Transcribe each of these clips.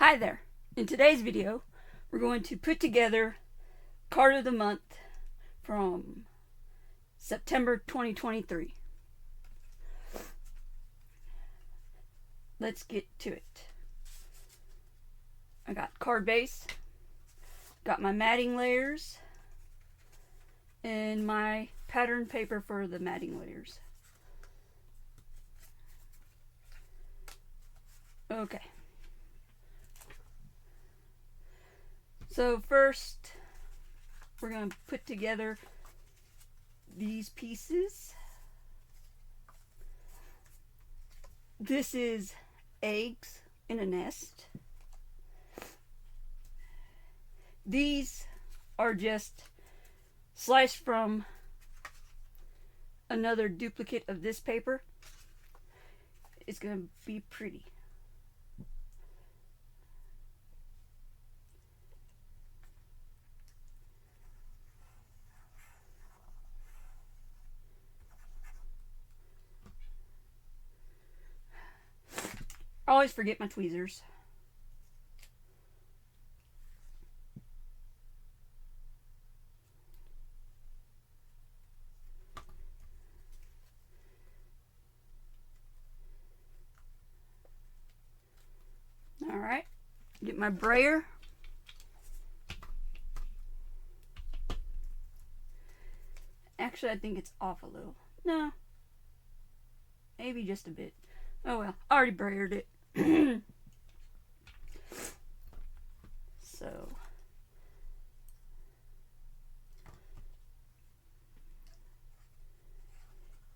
Hi there. In today's video, we're going to put together card of the month from September 2023. Let's get to it. I got card base, got my matting layers, and my pattern paper for the matting layers. Okay. So first, we're going to put together these pieces. This is eggs in a nest. These are just sliced from another duplicate of this paper. It's going to be pretty. I always forget my tweezers. Alright, get my brayer. Actually, I think it's off a little. No, maybe just a bit. Oh well, I already brayered it. So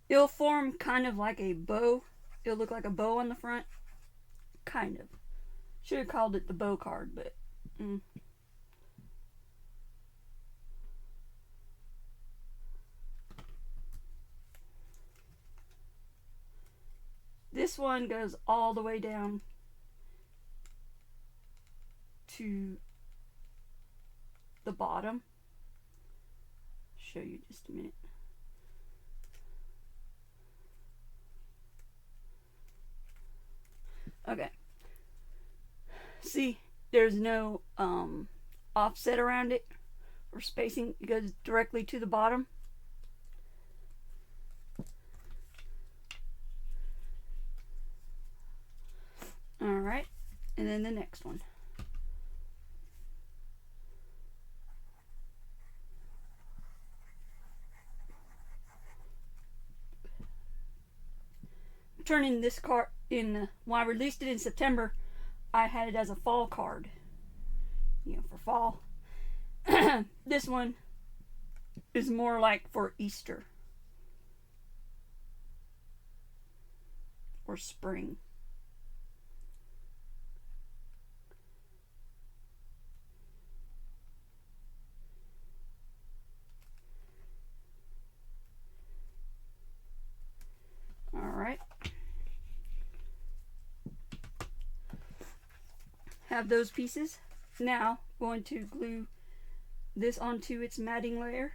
it'll form kind of like a bow. It'll look like a bow on the front. Kind of. Should have called it the bow card, but this one goes all the way down to the bottom. Show you just a minute. Okay. See, there's no offset around it or spacing. It goes directly to the bottom. Alright, and then the next one. I'm turning this card in, when I released it in September, I had it as a fall card. You know, for fall. This one is more like for Easter or spring. Alright. Have those pieces. Now, going to glue this onto its matting layer.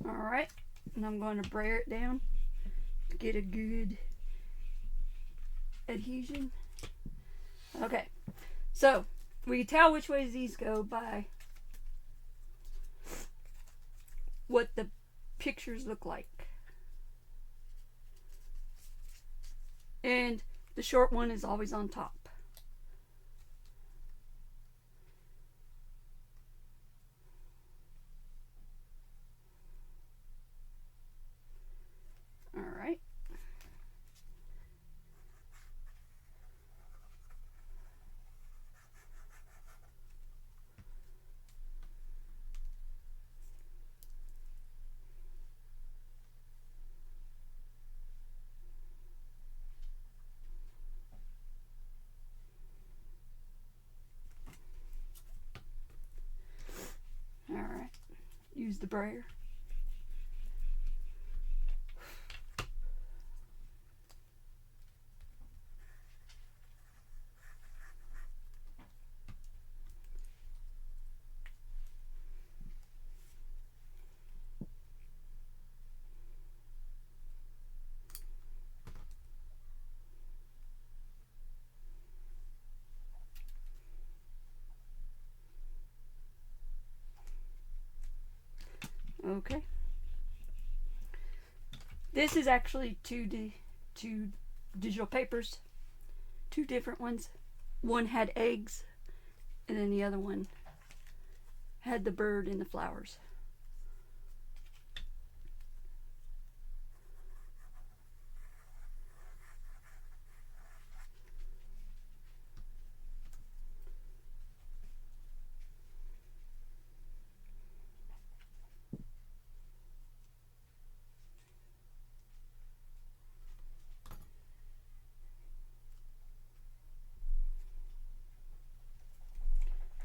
Alright, and I'm going to brayer it down to get a good adhesion. Okay, so we can tell which ways these go by what the pictures look like. And the short one is always on top. Alright. the brayer. Okay. This is actually two digital papers, two different ones. One had eggs, and then the other one had the bird and the flowers.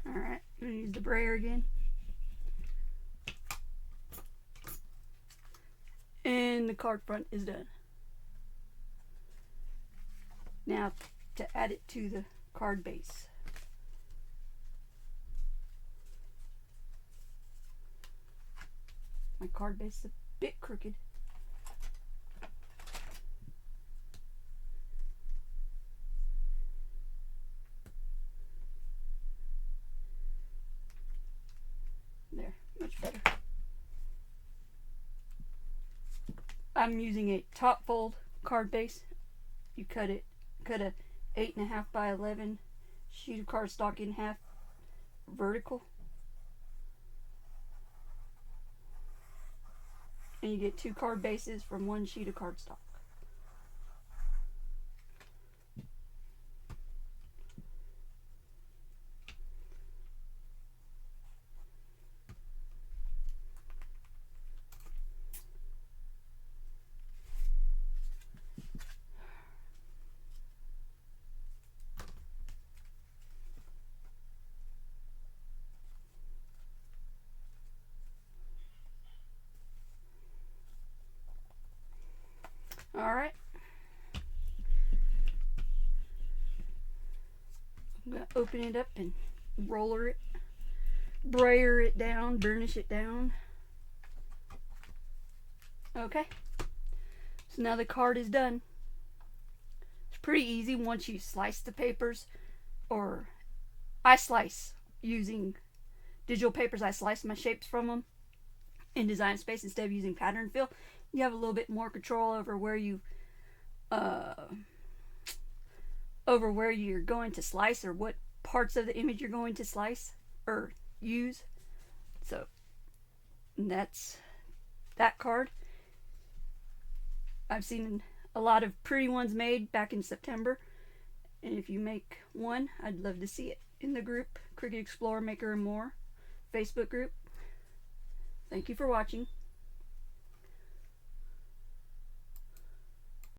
Alright, I'm going to use the brayer again. And the card front is done. Now to add it to the card base. My card base is a bit crooked. There, much better. I'm using a top fold card base. You cut a 8.5 by 11 sheet of cardstock in half vertical, and you get 2 card bases from 1 sheet of cardstock. Alright. I'm going to open it up and roller it, brayer it down, burnish it down. Okay. So now the card is done. It's pretty easy once you slice the papers, or I slice using digital papers. I slice my shapes from them in Design Space instead of using pattern fill. You have a little bit more control over where you're going to slice, or what parts of the image you're going to slice or use. So that's that card. I've seen a lot of pretty ones made back in September, and if you make one, I'd love to see it in the group Cricut Explorer Maker and More Facebook group. Thank you for watching.